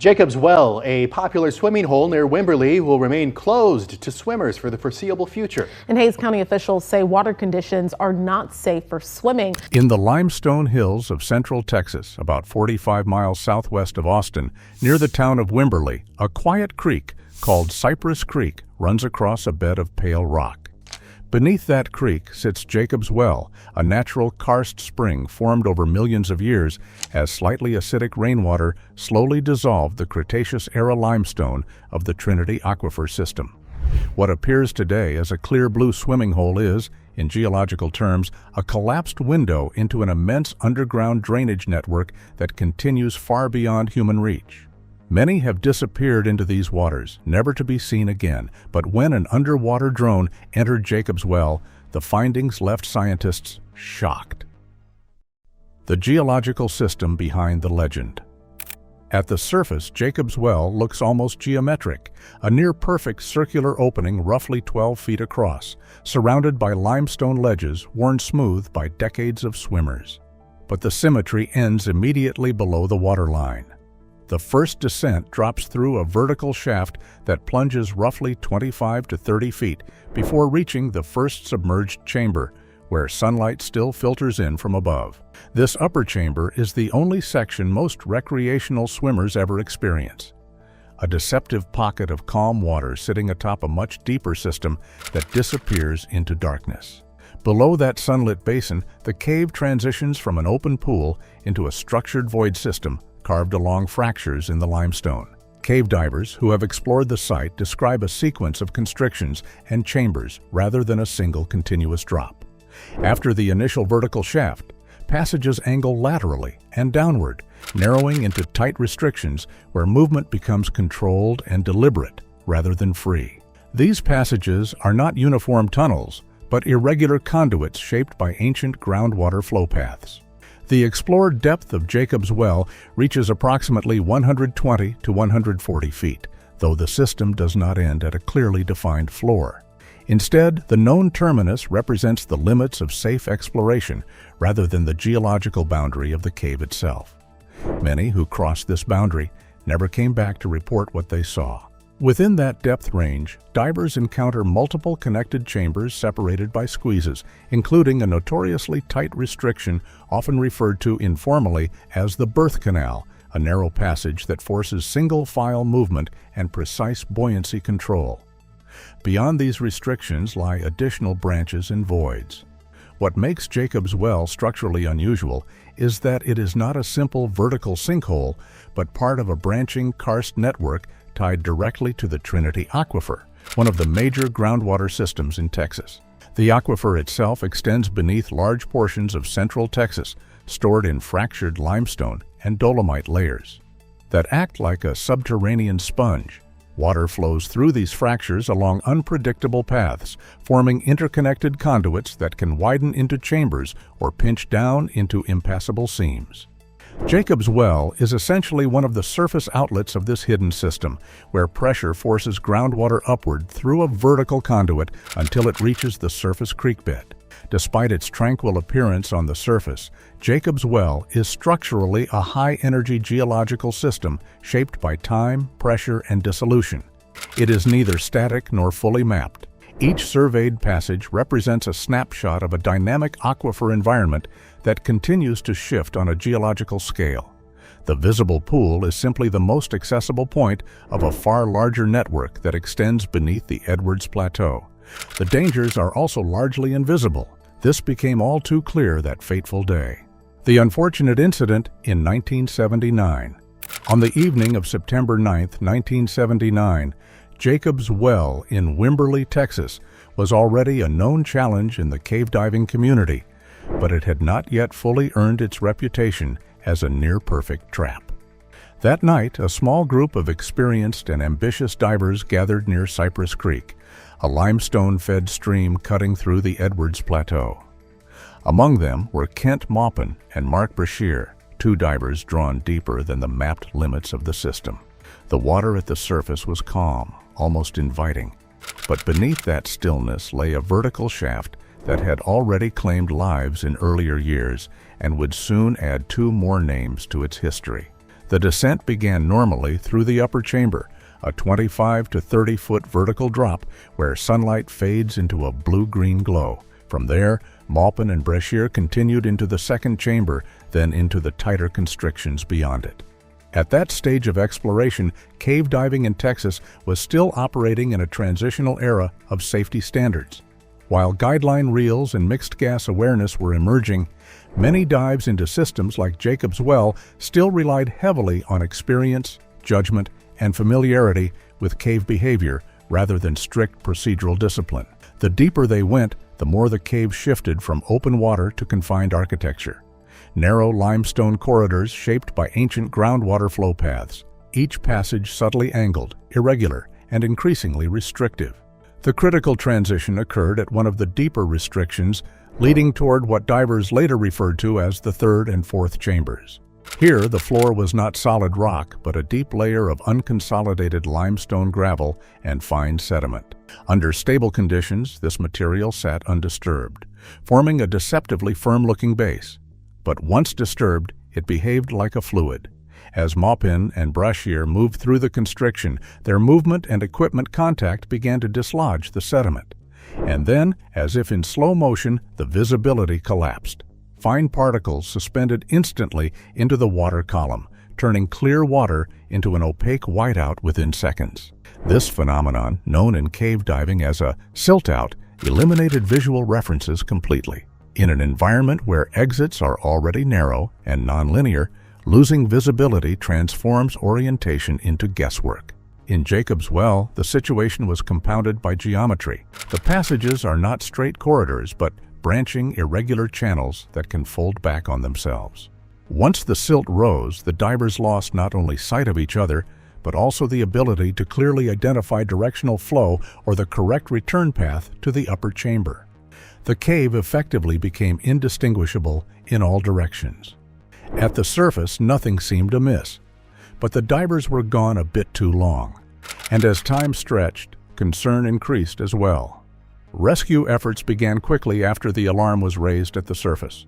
Jacob's Well, a popular swimming hole near Wimberley, will remain closed to swimmers for the foreseeable future. And Hays County officials say water conditions are not safe for swimming. In the limestone hills of central Texas, about 45 miles southwest of Austin, near the town of Wimberley, a quiet creek called Cypress Creek runs across a bed of pale rock. Beneath that creek sits Jacob's Well, a natural karst spring formed over millions of years as slightly acidic rainwater slowly dissolved the Cretaceous-era limestone of the Trinity Aquifer system. What appears today as a clear blue swimming hole is, in geological terms, a collapsed window into an immense underground drainage network that continues far beyond human reach. Many have disappeared into these waters, never to be seen again, but when an underwater drone entered Jacob's Well, the findings left scientists shocked. The geological system behind the legend. At the surface, Jacob's Well looks almost geometric, a near-perfect circular opening roughly 12 feet across, surrounded by limestone ledges worn smooth by decades of swimmers. But the symmetry ends immediately below the waterline. The first descent drops through a vertical shaft that plunges roughly 25 to 30 feet before reaching the first submerged chamber, where sunlight still filters in from above. This upper chamber is the only section most recreational swimmers ever experience. A deceptive pocket of calm water sitting atop a much deeper system that disappears into darkness. Below that sunlit basin, the cave transitions from an open pool into a structured void system carved along fractures in the limestone. Cave divers who have explored the site describe a sequence of constrictions and chambers rather than a single continuous drop. After the initial vertical shaft, passages angle laterally and downward, narrowing into tight restrictions where movement becomes controlled and deliberate rather than free. These passages are not uniform tunnels, but irregular conduits shaped by ancient groundwater flow paths. The explored depth of Jacob's Well reaches approximately 120 to 140 feet, though the system does not end at a clearly defined floor. Instead, the known terminus represents the limits of safe exploration rather than the geological boundary of the cave itself. Many who crossed this boundary never came back to report what they saw. Within that depth range, divers encounter multiple connected chambers separated by squeezes, including a notoriously tight restriction often referred to informally as the birth canal, a narrow passage that forces single-file movement and precise buoyancy control. Beyond these restrictions lie additional branches and voids. What makes Jacob's Well structurally unusual is that it is not a simple vertical sinkhole, but part of a branching karst network tied directly to the Trinity Aquifer, one of the major groundwater systems in Texas. The aquifer itself extends beneath large portions of central Texas, stored in fractured limestone and dolomite layers that act like a subterranean sponge. Water flows through these fractures along unpredictable paths, forming interconnected conduits that can widen into chambers or pinch down into impassable seams. Jacob's Well is essentially one of the surface outlets of this hidden system, where pressure forces groundwater upward through a vertical conduit until it reaches the surface creek bed. Despite its tranquil appearance on the surface, Jacob's Well is structurally a high-energy geological system shaped by time, pressure, and dissolution. It is neither static nor fully mapped. Each surveyed passage represents a snapshot of a dynamic aquifer environment that continues to shift on a geological scale. The visible pool is simply the most accessible point of a far larger network that extends beneath the Edwards Plateau. The dangers are also largely invisible. This became all too clear that fateful day. The unfortunate incident in 1979. On the evening of September 9, 1979, Jacob's Well in Wimberley, Texas, was already a known challenge in the cave diving community, but it had not yet fully earned its reputation as a near-perfect trap. That night, a small group of experienced and ambitious divers gathered near Cypress Creek, a limestone-fed stream cutting through the Edwards Plateau. Among them were Kent Maupin and Mark Brashear, two divers drawn deeper than the mapped limits of the system. The water at the surface was calm, almost inviting, but beneath that stillness lay a vertical shaft that had already claimed lives in earlier years and would soon add two more names to its history. The descent began normally through the upper chamber, a 25 to 30-foot vertical drop where sunlight fades into a blue-green glow. From there, Maupin and Brashear continued into the second chamber, then into the tighter constrictions beyond it. At that stage of exploration, cave diving in Texas was still operating in a transitional era of safety standards. While guideline reels and mixed gas awareness were emerging, many dives into systems like Jacob's Well still relied heavily on experience, judgment, and familiarity with cave behavior rather than strict procedural discipline. The deeper they went, the more the cave shifted from open water to confined architecture. Narrow limestone corridors shaped by ancient groundwater flow paths, each passage subtly angled, irregular, and increasingly restrictive. The critical transition occurred at one of the deeper restrictions, leading toward what divers later referred to as the third and fourth chambers. Here, the floor was not solid rock, but a deep layer of unconsolidated limestone gravel and fine sediment. Under stable conditions, this material sat undisturbed, forming a deceptively firm-looking base. But once disturbed, it behaved like a fluid. As Maupin and Brashear moved through the constriction, their movement and equipment contact began to dislodge the sediment. And then, as if in slow motion, the visibility collapsed. Fine particles suspended instantly into the water column, turning clear water into an opaque whiteout within seconds. This phenomenon, known in cave diving as a silt-out, eliminated visual references completely. In an environment where exits are already narrow and nonlinear, losing visibility transforms orientation into guesswork. In Jacob's Well, the situation was compounded by geometry. The passages are not straight corridors, but branching, irregular channels that can fold back on themselves. Once the silt rose, the divers lost not only sight of each other, but also the ability to clearly identify directional flow or the correct return path to the upper chamber. The cave effectively became indistinguishable in all directions. At the surface, nothing seemed amiss, but the divers were gone a bit too long, and as time stretched, concern increased as well. Rescue efforts began quickly after the alarm was raised at the surface.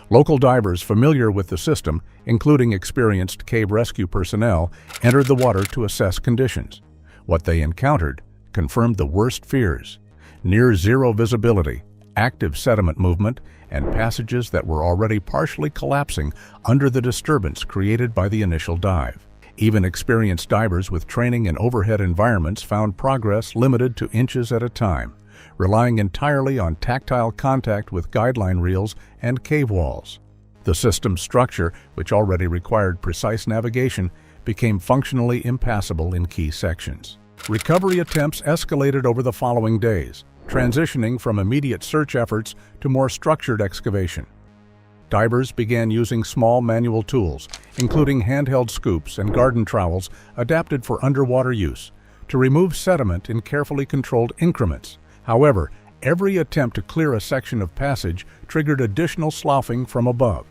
Local divers familiar with the system, including experienced cave rescue personnel, entered the water to assess conditions. What they encountered confirmed the worst fears: near-zero visibility, active sediment movement, and passages that were already partially collapsing under the disturbance created by the initial dive. Even experienced divers with training in overhead environments found progress limited to inches at a time, relying entirely on tactile contact with guideline reels and cave walls. The system's structure, which already required precise navigation, became functionally impassable in key sections. Recovery attempts escalated over the following days, transitioning from immediate search efforts to more structured excavation. Divers began using small manual tools, including handheld scoops and garden trowels adapted for underwater use, to remove sediment in carefully controlled increments. However, every attempt to clear a section of passage triggered additional sloughing from above.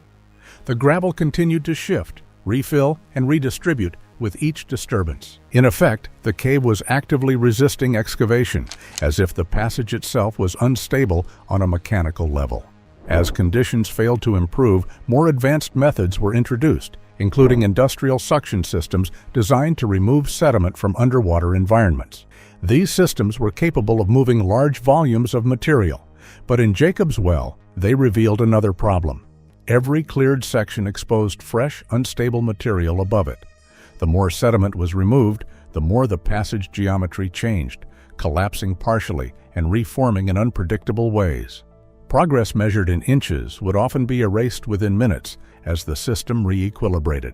The gravel continued to shift, refill, and redistribute with each disturbance. In effect, the cave was actively resisting excavation, as if the passage itself was unstable on a mechanical level. As conditions failed to improve, more advanced methods were introduced, including industrial suction systems designed to remove sediment from underwater environments. These systems were capable of moving large volumes of material, but in Jacob's Well, they revealed another problem. Every cleared section exposed fresh, unstable material above it. The more sediment was removed, the more the passage geometry changed, collapsing partially and reforming in unpredictable ways. Progress measured in inches would often be erased within minutes as the system re-equilibrated.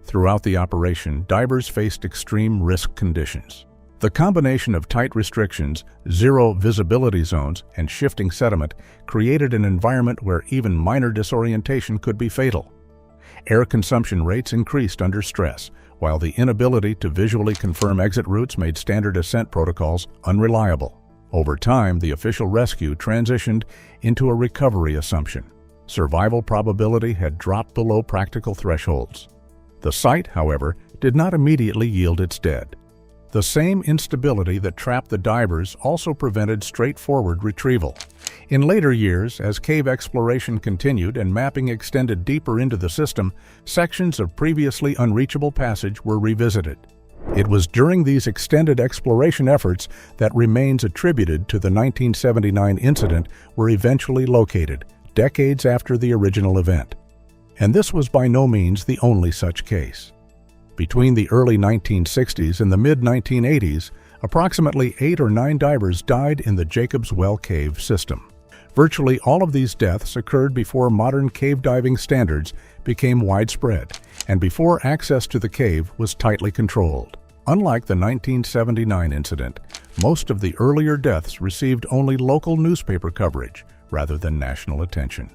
Throughout the operation, divers faced extreme risk conditions. The combination of tight restrictions, zero visibility zones, and shifting sediment created an environment where even minor disorientation could be fatal. Air consumption rates increased under stress, while the inability to visually confirm exit routes made standard ascent protocols unreliable. Over time, the official rescue transitioned into a recovery assumption. Survival probability had dropped below practical thresholds. The site, however, did not immediately yield its dead. The same instability that trapped the divers also prevented straightforward retrieval. In later years, as cave exploration continued and mapping extended deeper into the system, sections of previously unreachable passage were revisited. It was during these extended exploration efforts that remains attributed to the 1979 incident were eventually located, decades after the original event. And this was by no means the only such case. Between the early 1960s and the mid-1980s, approximately 8 or 9 divers died in the Jacob's Well Cave system. Virtually all of these deaths occurred before modern cave diving standards became widespread and before access to the cave was tightly controlled. Unlike the 1979 incident, most of the earlier deaths received only local newspaper coverage rather than national attention.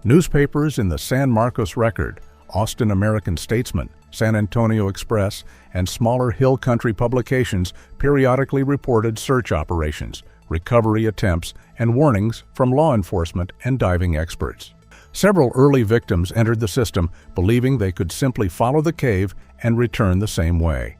Newspapers in the San Marcos Record, Austin American-Statesman, San Antonio Express, and smaller hill country publications periodically reported search operations, recovery attempts, and warnings from law enforcement and diving experts. Several early victims entered the system believing they could simply follow the cave and return the same way.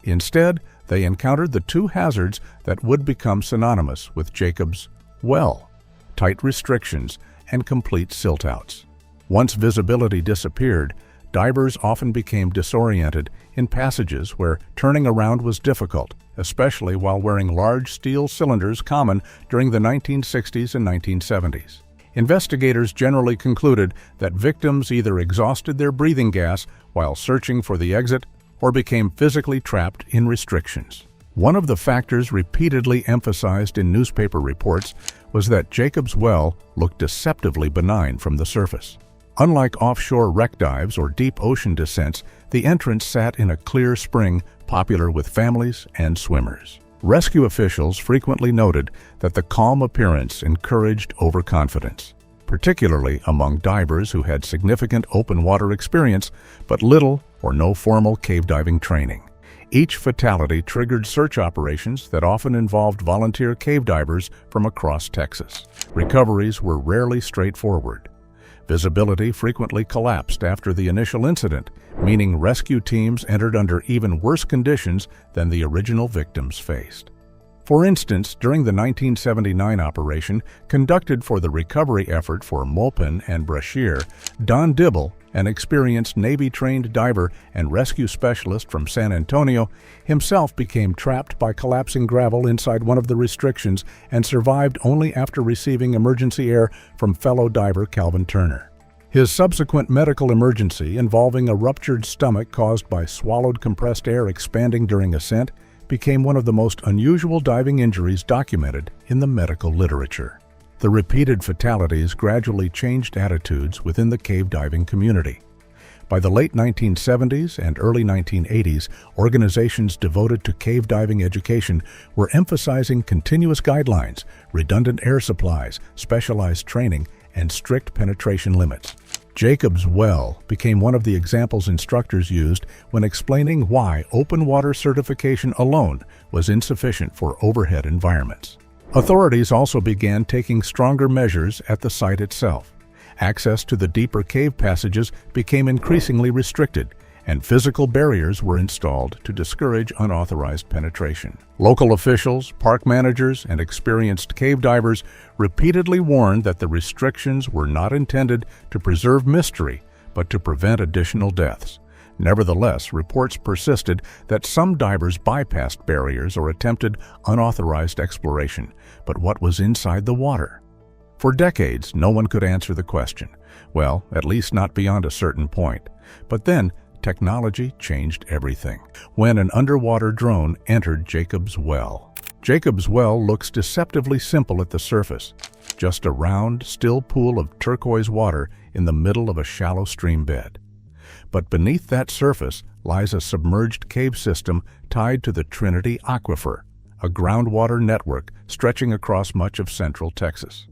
Instead, they encountered the two hazards that would become synonymous with Jacob's Well: tight restrictions and complete siltouts. Once visibility disappeared, divers often became disoriented in passages where turning around was difficult, especially while wearing large steel cylinders common during the 1960s and 1970s. Investigators generally concluded that victims either exhausted their breathing gas while searching for the exit or became physically trapped in restrictions. One of the factors repeatedly emphasized in newspaper reports was that Jacob's Well looked deceptively benign from the surface. Unlike offshore wreck dives or deep ocean descents, the entrance sat in a clear spring popular with families and swimmers. Rescue officials frequently noted that the calm appearance encouraged overconfidence, particularly among divers who had significant open water experience but little or no formal cave diving training. Each fatality triggered search operations that often involved volunteer cave divers from across Texas. Recoveries were rarely straightforward. Visibility frequently collapsed after the initial incident, meaning rescue teams entered under even worse conditions than the original victims faced. For instance, during the 1979 operation conducted for the recovery effort for Mulpin and Brashear, Don Dibble, an experienced Navy-trained diver and rescue specialist from San Antonio, himself became trapped by collapsing gravel inside one of the restrictions and survived only after receiving emergency air from fellow diver Calvin Turner. His subsequent medical emergency, involving a ruptured stomach caused by swallowed compressed air expanding during ascent, became one of the most unusual diving injuries documented in the medical literature. The repeated fatalities gradually changed attitudes within the cave diving community. By the late 1970s and early 1980s, organizations devoted to cave diving education were emphasizing continuous guidelines, redundant air supplies, specialized training, and strict penetration limits. Jacob's Well became one of the examples instructors used when explaining why open water certification alone was insufficient for overhead environments. Authorities also began taking stronger measures at the site itself. Access to the deeper cave passages became increasingly restricted, and physical barriers were installed to discourage unauthorized penetration. Local officials, park managers, and experienced cave divers repeatedly warned that the restrictions were not intended to preserve mystery, but to prevent additional deaths. Nevertheless, reports persisted that some divers bypassed barriers or attempted unauthorized exploration. But what was inside the water? For decades, no one could answer the question. Well, at least not beyond a certain point. But then, technology changed everything when an underwater drone entered Jacob's Well. Jacob's Well looks deceptively simple at the surface, just a round, still pool of turquoise water in the middle of a shallow stream bed. But beneath that surface lies a submerged cave system tied to the Trinity Aquifer, a groundwater network stretching across much of central Texas.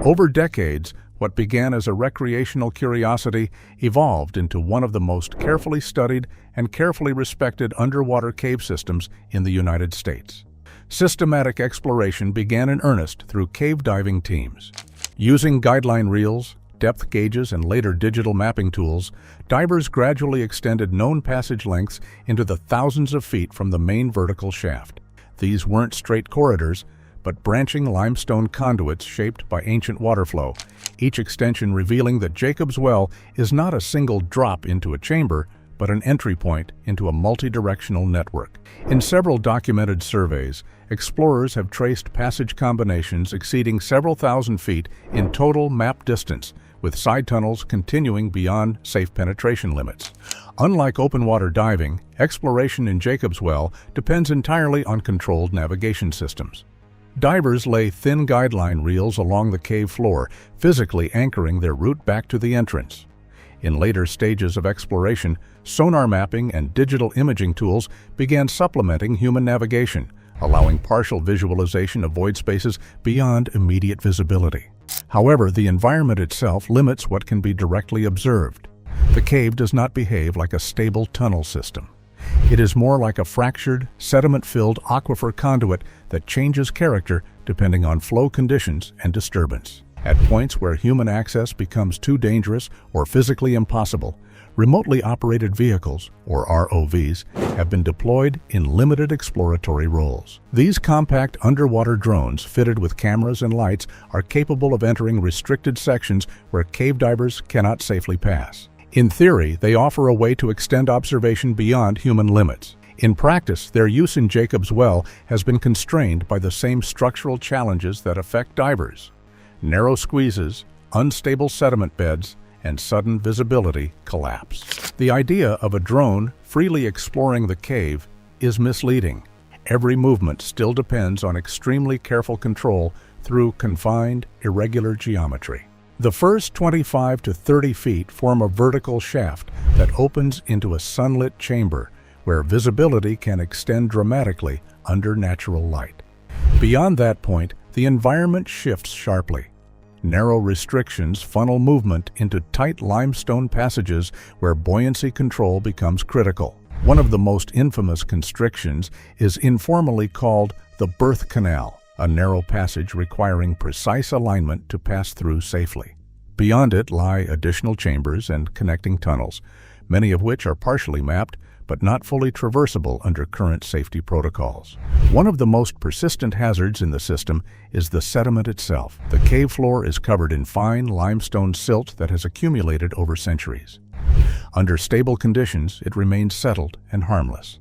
Over decades, what began as a recreational curiosity evolved into one of the most carefully studied and carefully respected underwater cave systems in the United States. Systematic exploration began in earnest through cave diving teams. Using guideline reels, depth gauges, and later digital mapping tools, divers gradually extended known passage lengths into the thousands of feet from the main vertical shaft. These weren't straight corridors, but branching limestone conduits shaped by ancient water flow, each extension revealing that Jacob's Well is not a single drop into a chamber, but an entry point into a multi-directional network. In several documented surveys, explorers have traced passage combinations exceeding several thousand feet in total map distance, with side tunnels continuing beyond safe penetration limits. Unlike open-water diving, exploration in Jacob's Well depends entirely on controlled navigation systems. Divers lay thin guideline reels along the cave floor, physically anchoring their route back to the entrance. In later stages of exploration, sonar mapping and digital imaging tools began supplementing human navigation, allowing partial visualization of void spaces beyond immediate visibility. However, the environment itself limits what can be directly observed. The cave does not behave like a stable tunnel system. It is more like a fractured, sediment-filled aquifer conduit that changes character depending on flow conditions and disturbance. At points where human access becomes too dangerous or physically impossible, remotely operated vehicles, or ROVs, have been deployed in limited exploratory roles. These compact underwater drones, fitted with cameras and lights, are capable of entering restricted sections where cave divers cannot safely pass. In theory, they offer a way to extend observation beyond human limits. In practice, their use in Jacob's Well has been constrained by the same structural challenges that affect divers: narrow squeezes, unstable sediment beds, and sudden visibility collapse. The idea of a drone freely exploring the cave is misleading. Every movement still depends on extremely careful control through confined, irregular geometry. The first 25 to 30 feet form a vertical shaft that opens into a sunlit chamber where visibility can extend dramatically under natural light. Beyond that point, the environment shifts sharply. Narrow restrictions funnel movement into tight limestone passages where buoyancy control becomes critical. One of the most infamous constrictions is informally called the birth canal, a narrow passage requiring precise alignment to pass through safely. Beyond it lie additional chambers and connecting tunnels, many of which are partially mapped but not fully traversable under current safety protocols. One of the most persistent hazards in the system is the sediment itself. The cave floor is covered in fine limestone silt that has accumulated over centuries. Under stable conditions, it remains settled and harmless.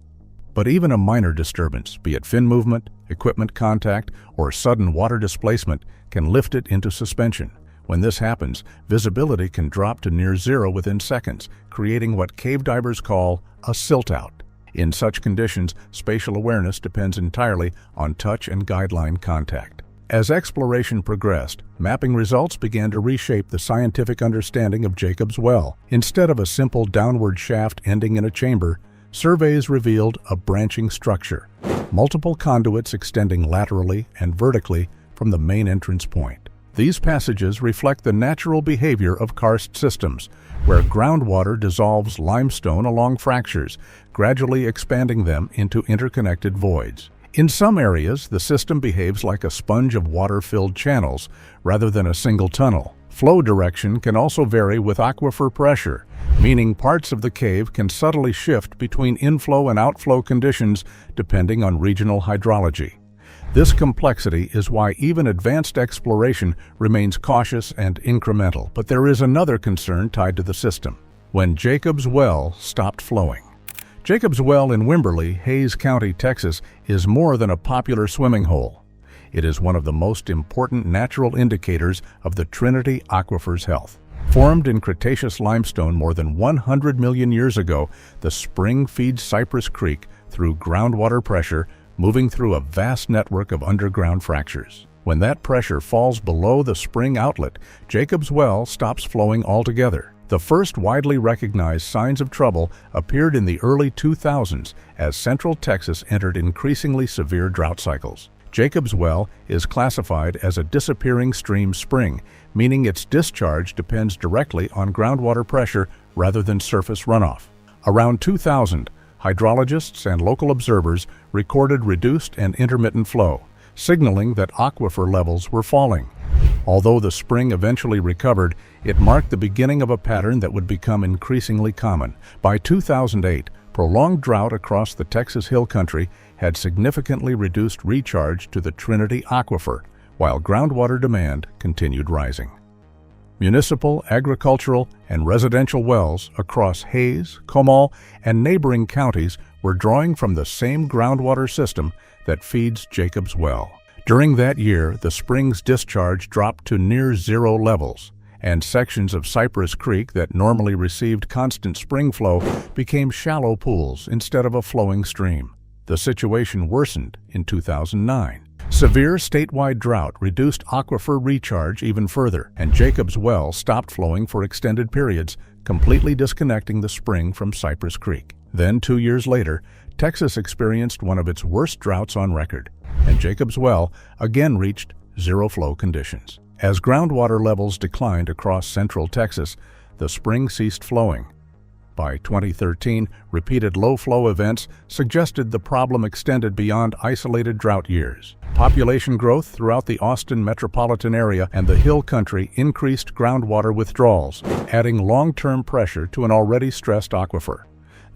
But even a minor disturbance, be it fin movement, equipment contact, or sudden water displacement, can lift it into suspension. When this happens, visibility can drop to near zero within seconds, creating what cave divers call a silt-out. In such conditions, spatial awareness depends entirely on touch and guideline contact. As exploration progressed, mapping results began to reshape the scientific understanding of Jacob's Well. Instead of a simple downward shaft ending in a chamber, surveys revealed a branching structure, multiple conduits extending laterally and vertically from the main entrance point. These passages reflect the natural behavior of karst systems, where groundwater dissolves limestone along fractures, gradually expanding them into interconnected voids. In some areas, the system behaves like a sponge of water-filled channels rather than a single tunnel. Flow direction can also vary with aquifer pressure, meaning parts of the cave can subtly shift between inflow and outflow conditions depending on regional hydrology. This complexity is why even advanced exploration remains cautious and incremental. But there is another concern tied to the system: when Jacob's Well stopped flowing. Jacob's Well in Wimberley, Hays County, Texas, is more than a popular swimming hole. It is one of the most important natural indicators of the Trinity Aquifer's health. Formed in Cretaceous limestone more than 100 million years ago, the spring feeds Cypress Creek through groundwater pressure, moving through a vast network of underground fractures. When that pressure falls below the spring outlet, Jacob's Well stops flowing altogether. The first widely recognized signs of trouble appeared in the early 2000s as Central Texas entered increasingly severe drought cycles. Jacob's Well is classified as a disappearing stream spring, meaning its discharge depends directly on groundwater pressure rather than surface runoff. Around 2000, hydrologists and local observers recorded reduced and intermittent flow, signaling that aquifer levels were falling. Although the spring eventually recovered, it marked the beginning of a pattern that would become increasingly common. By 2008, Prolonged drought across the Texas Hill Country had significantly reduced recharge to the Trinity Aquifer, while groundwater demand continued rising. Municipal, agricultural, and residential wells across Hays, Comal, and neighboring counties were drawing from the same groundwater system that feeds Jacob's Well. During that year, the spring's discharge dropped to near zero levels, and sections of Cypress Creek that normally received constant spring flow became shallow pools instead of a flowing stream. The situation worsened in 2009. Severe statewide drought reduced aquifer recharge even further, and Jacob's Well stopped flowing for extended periods, completely disconnecting the spring from Cypress Creek. Then, 2 years later, Texas experienced one of its worst droughts on record, and Jacob's Well again reached zero-flow conditions. As groundwater levels declined across central Texas, the spring ceased flowing. By 2013, repeated low-flow events suggested the problem extended beyond isolated drought years. Population growth throughout the Austin metropolitan area and the Hill Country increased groundwater withdrawals, adding long-term pressure to an already stressed aquifer.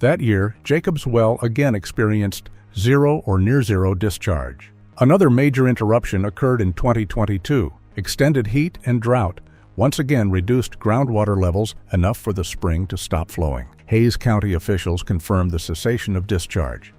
That year, Jacob's Well again experienced zero or near-zero discharge. Another major interruption occurred in 2022. Extended heat and drought once again reduced groundwater levels enough for the spring to stop flowing. Hays County officials confirmed the cessation of discharge.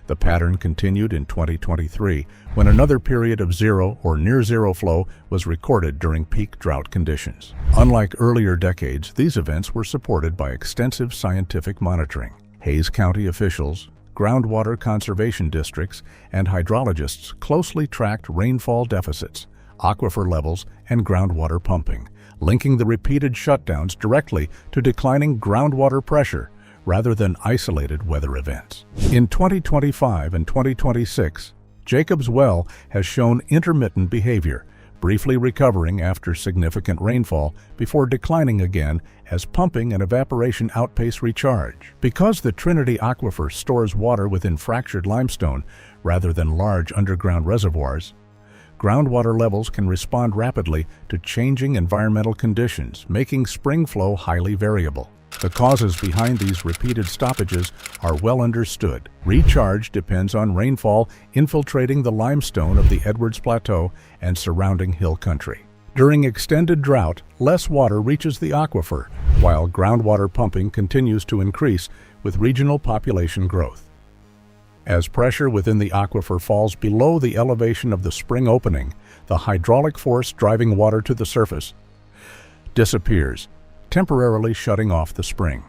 The pattern continued in 2023, when another period of zero or near-zero flow was recorded during peak drought conditions. Unlike earlier decades, these events were supported by extensive scientific monitoring. Hays County officials, groundwater conservation districts, and hydrologists closely tracked rainfall deficits, aquifer levels, and groundwater pumping, linking the repeated shutdowns directly to declining groundwater pressure rather than isolated weather events. In 2025 and 2026, Jacob's Well has shown intermittent behavior, briefly recovering after significant rainfall before declining again as pumping and evaporation outpace recharge. Because the Trinity Aquifer stores water within fractured limestone rather than large underground reservoirs, groundwater levels can respond rapidly to changing environmental conditions, making spring flow highly variable. The causes behind these repeated stoppages are well understood. Recharge depends on rainfall infiltrating the limestone of the Edwards Plateau and surrounding hill country. During extended drought, less water reaches the aquifer, while groundwater pumping continues to increase with regional population growth. As pressure within the aquifer falls below the elevation of the spring opening, the hydraulic force driving water to the surface disappears, temporarily shutting off the spring.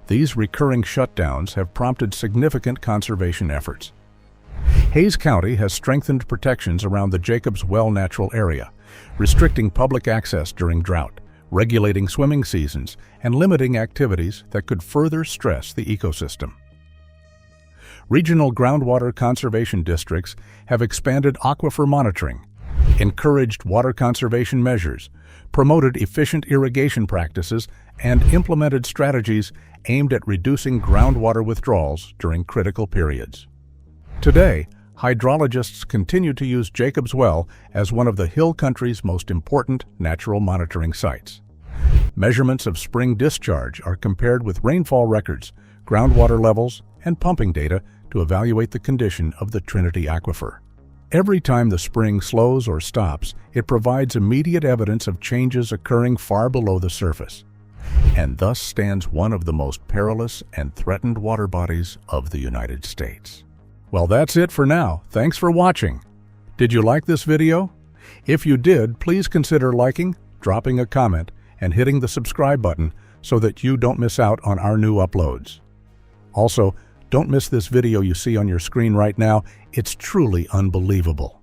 These recurring shutdowns have prompted significant conservation efforts. Hays County has strengthened protections around the Jacob's Well natural area, restricting public access during drought, regulating swimming seasons, and limiting activities that could further stress the ecosystem. Regional groundwater conservation districts have expanded aquifer monitoring, encouraged water conservation measures, promoted efficient irrigation practices, and implemented strategies aimed at reducing groundwater withdrawals during critical periods. Today, hydrologists continue to use Jacob's Well as one of the Hill Country's most important natural monitoring sites. Measurements of spring discharge are compared with rainfall records, groundwater levels, and pumping data to evaluate the condition of the Trinity Aquifer. Every time the spring slows or stops, it provides immediate evidence of changes occurring far below the surface, and thus stands one of the most perilous and threatened water bodies of the United States. Well, that's it for now. Thanks for watching. Did you like this video? If you did, please consider liking, dropping a comment, and hitting the subscribe button so that you don't miss out on our new uploads. Also, don't miss this video you see on your screen right now. It's truly unbelievable.